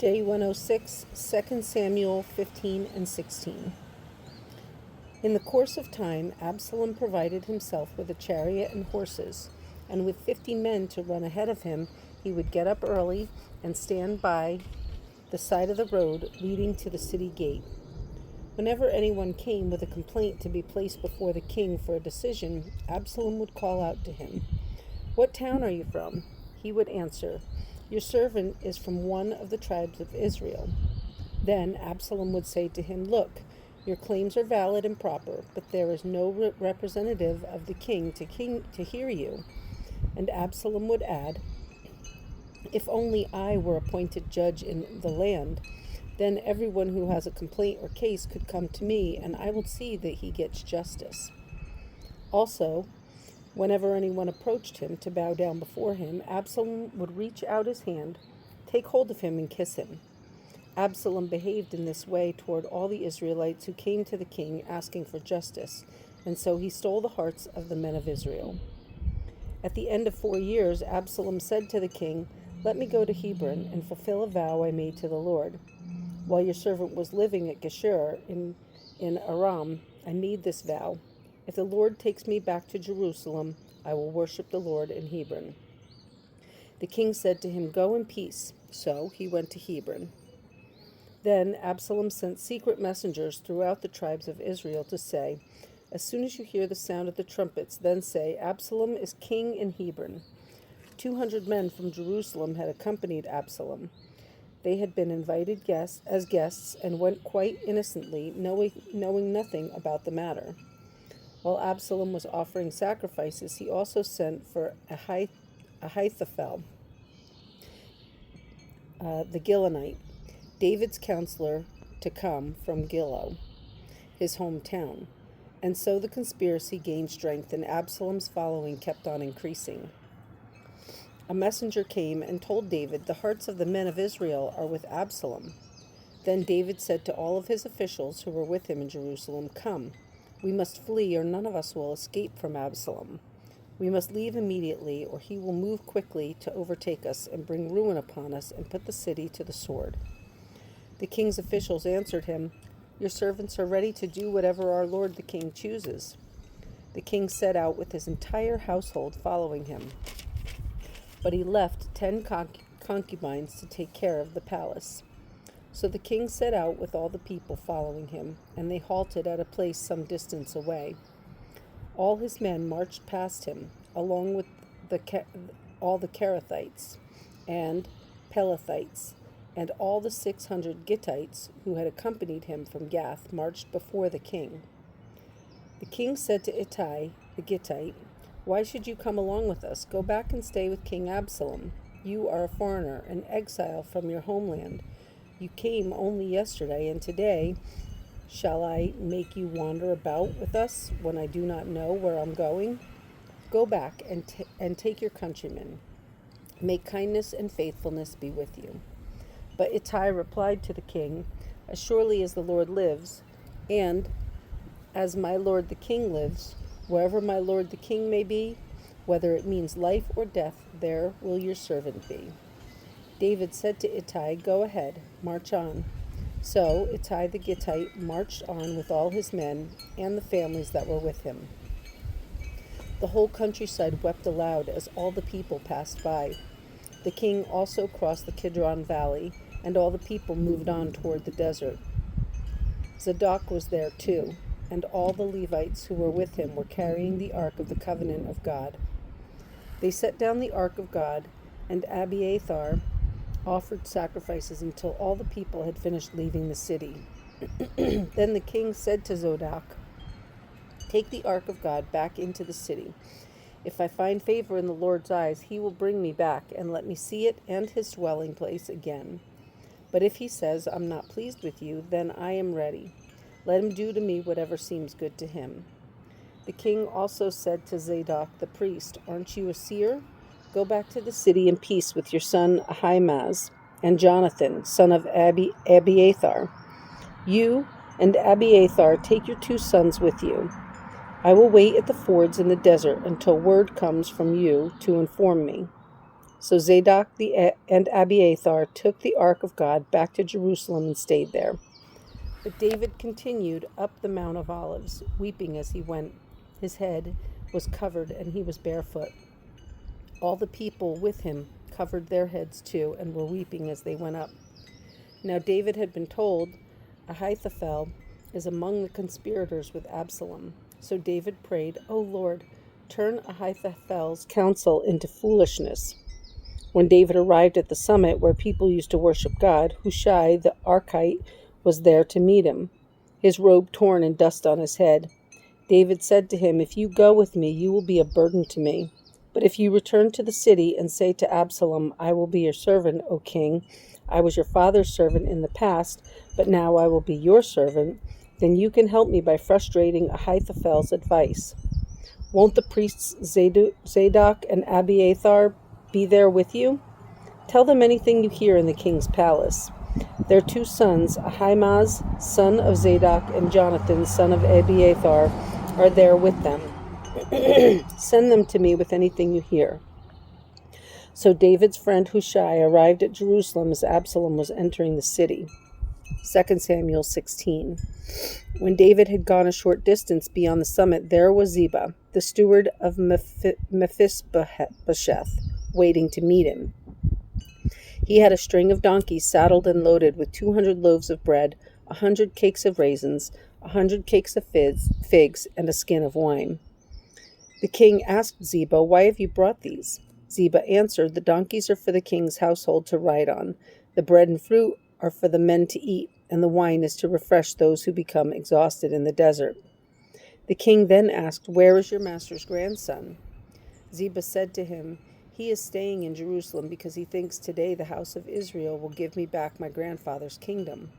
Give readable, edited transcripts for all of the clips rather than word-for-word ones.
Day 106, 2 Samuel 15 and 16. In the course of time, Absalom provided himself with a chariot and horses, and with 50 men to run ahead of him, he would get up early and stand by the side of the road leading to the city gate. Whenever anyone came with a complaint to be placed before the king for a decision, Absalom would call out to him, "What town are you from?" He would answer, "Your servant is from one of the tribes of Israel." Then Absalom would say to him, "Look, your claims are valid and proper, but there is no representative of the king to hear you." And Absalom would add, "If only I were appointed judge in the land, then everyone who has a complaint or case could come to me, and I will see that he gets justice." Also, whenever anyone approached him to bow down before him, Absalom would reach out his hand, take hold of him, and kiss him. Absalom behaved in this way toward all the Israelites who came to the king asking for justice, and so he stole the hearts of the men of Israel. At the end of 4 years, Absalom said to the king, "Let me go to Hebron and fulfill a vow I made to the Lord. While your servant was living at Geshur in Aram, I made this vow. If the Lord takes me back to Jerusalem, I will worship the Lord in Hebron." The king said to him, "Go in peace." So he went to Hebron. Then Absalom sent secret messengers throughout the tribes of Israel to say, "As soon as you hear the sound of the trumpets, then say, 'Absalom is king in Hebron.'" 200 men from Jerusalem had accompanied Absalom. They had been invited as guests and went quite innocently, knowing nothing about the matter. While Absalom was offering sacrifices, he also sent for Ahithophel, the Gilonite, David's counselor, to come from Gilo, his hometown. And so the conspiracy gained strength, and Absalom's following kept on increasing. A messenger came and told David, "The hearts of the men of Israel are with Absalom." Then David said to all of his officials who were with him in Jerusalem, "Come, we must flee, or none of us will escape from Absalom. We must leave immediately, or he will move quickly to overtake us and bring ruin upon us and put the city to the sword." The king's officials answered him, "Your servants are ready to do whatever our lord the king chooses." The king set out with his entire household following him, but he left 10 concubines to take care of the palace. So the king set out with all the people following him, and they halted at a place some distance away. All his men marched past him, along with all the Kerethites and Pelethites, and all the 600 Gittites who had accompanied him from Gath marched before the king. The king said to Ittai the Gittite, "Why should you come along with us? Go back and stay with King Absalom. You are a foreigner, an exile from your homeland. You came only yesterday, and today shall I make you wander about with us when I do not know where I'm going? Go back and take your countrymen. May kindness and faithfulness be with you." But Ittai replied to the king, "As surely as the Lord lives, and as my lord the king lives, wherever my lord the king may be, whether it means life or death, there will your servant be." David said to Ittai, "Go ahead, march on." So Ittai the Gittite marched on with all his men and the families that were with him. The whole countryside wept aloud as all the people passed by. The king also crossed the Kidron Valley, and all the people moved on toward the desert. Zadok was there too, and all the Levites who were with him were carrying the ark of the covenant of God. They set down the ark of God, and Abiathar offered sacrifices until all the people had finished leaving the city. Then the king said to Zadok, "Take the ark of God back into the city. If I find favor in the Lord's eyes, he will bring me back and let me see it and his dwelling place again. But if he says, 'I'm not pleased with you,' then I am ready. Let him do to me whatever seems good to him." The king also said to Zadok the priest, "Aren't you a seer? Go back to the city in peace with your son Ahimaaz and Jonathan, son of Abiathar. You and Abiathar take your 2 sons with you. I will wait at the fords in the desert until word comes from you to inform me." So Zadok and Abiathar took the ark of God back to Jerusalem and stayed there. But David continued up the Mount of Olives, weeping as he went. His head was covered, and he was barefoot. All the people with him covered their heads too, and were weeping as they went up. Now David had been told, Ahithophel is among the conspirators with Absalom. So David prayed, O Lord, turn Ahithophel's counsel into foolishness. When David arrived at the summit where people used to worship God, Hushai the Archite was there to meet him, his robe torn and dust on his head. David said to him, If you go with me, you will be a burden to me. But if you return to the city and say to Absalom, I will be your servant, O king, I was your father's servant in the past, but now I will be your servant, then you can help me by frustrating Ahithophel's advice. Won't the priests Zadok and Abiathar be there with you? Tell them anything you hear in the king's palace. Their two sons, Ahimaaz, son of Zadok, and Jonathan, son of Abiathar, are there with them. Send them to me with anything you hear. So David's friend Hushai arrived at Jerusalem as Absalom was entering the city. 2 Samuel 16. When David had gone a short distance beyond the summit, there was Ziba, the steward of Mephibosheth, waiting to meet him. He had a string of donkeys saddled and loaded with 200 loaves of bread, 100 cakes of raisins, 100 cakes of figs, and a skin of wine. The king asked Ziba, Why have you brought these? Ziba answered, The donkeys are for the king's household to ride on. The bread and fruit are for the men to eat, and the wine is to refresh those who become exhausted in the desert. The king then asked, Where is your master's grandson? Ziba said to him, He is staying in Jerusalem because he thinks today the house of Israel will give me back my grandfather's kingdom.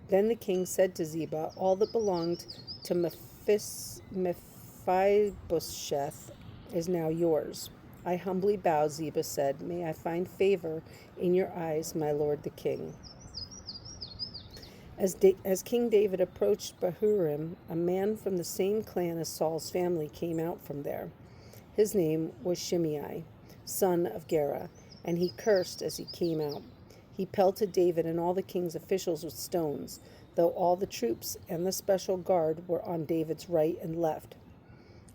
Then the king said to Ziba, All that belonged to Mephibosheth is now yours. I humbly bow, Ziba said. May I find favor in your eyes, my lord the king. As King David approached Bahurim, a man from the same clan as Saul's family came out from there. His name was Shimei, son of Gera, and he cursed as he came out. He pelted David and all the king's officials with stones, though all the troops and the special guard were on David's right and left.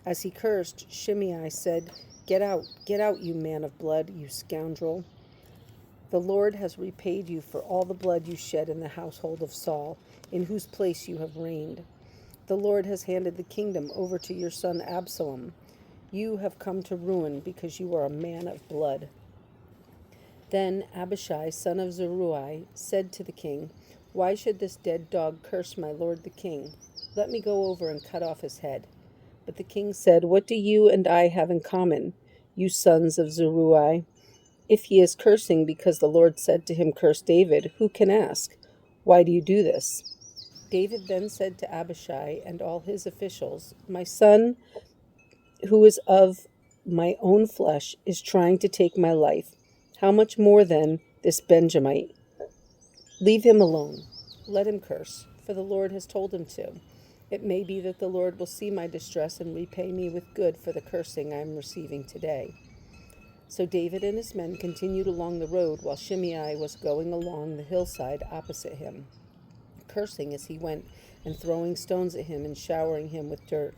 As he cursed, Shimei said, Get out, you man of blood, you scoundrel. The Lord has repaid you for all the blood you shed in the household of Saul, in whose place you have reigned. The Lord has handed the kingdom over to your son Absalom. You have come to ruin because you are a man of blood. Then Abishai, son of Zeruiah, said to the king, Why should this dead dog curse my lord the king? Let me go over and cut off his head. But the king said, What do you and I have in common, you sons of Zeruiah? If he is cursing because the Lord said to him, Curse David, who can ask, Why do you do this? David then said to Abishai and all his officials, My son, who is of my own flesh, is trying to take my life. How much more then this Benjamite? Leave him alone. Let him curse, for the Lord has told him to. It may be that the Lord will see my distress and repay me with good for the cursing I am receiving today. So David and his men continued along the road while Shimei was going along the hillside opposite him, cursing as he went and throwing stones at him and showering him with dirt.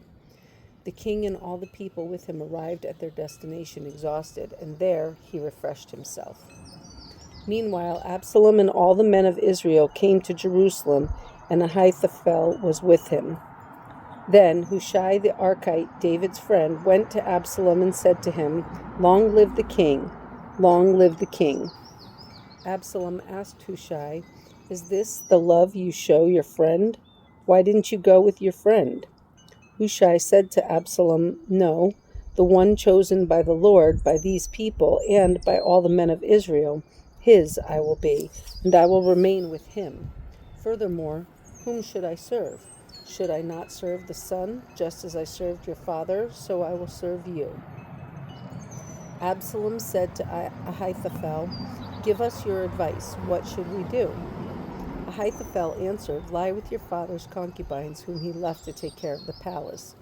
The king and all the people with him arrived at their destination exhausted, and there he refreshed himself. Meanwhile, Absalom and all the men of Israel came to Jerusalem, and Ahithophel was with him. Then Hushai the Archite, David's friend, went to Absalom and said to him, Long live the king! Long live the king! Absalom asked Hushai, Is this the love you show your friend? Why didn't you go with your friend? Hushai said to Absalom, No, the one chosen by the Lord, by these people, and by all the men of Israel, his I will be, and I will remain with him. Furthermore, whom should I serve? Should I not serve the son, just as I served your father, so I will serve you? Absalom said to Ahithophel, Give us your advice. What should we do? Ahithophel answered, Lie with your father's concubines, whom he left to take care of the palace.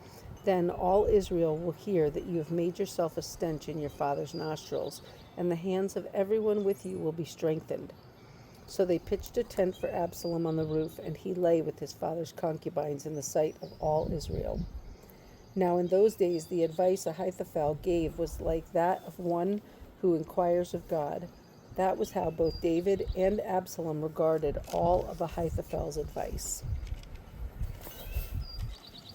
Then all Israel will hear that you have made yourself a stench in your father's nostrils, and the hands of everyone with you will be strengthened. So they pitched a tent for Absalom on the roof, and he lay with his father's concubines in the sight of all Israel. Now in those days the advice Ahithophel gave was like that of one who inquires of God. That was how both David and Absalom regarded all of Ahithophel's advice.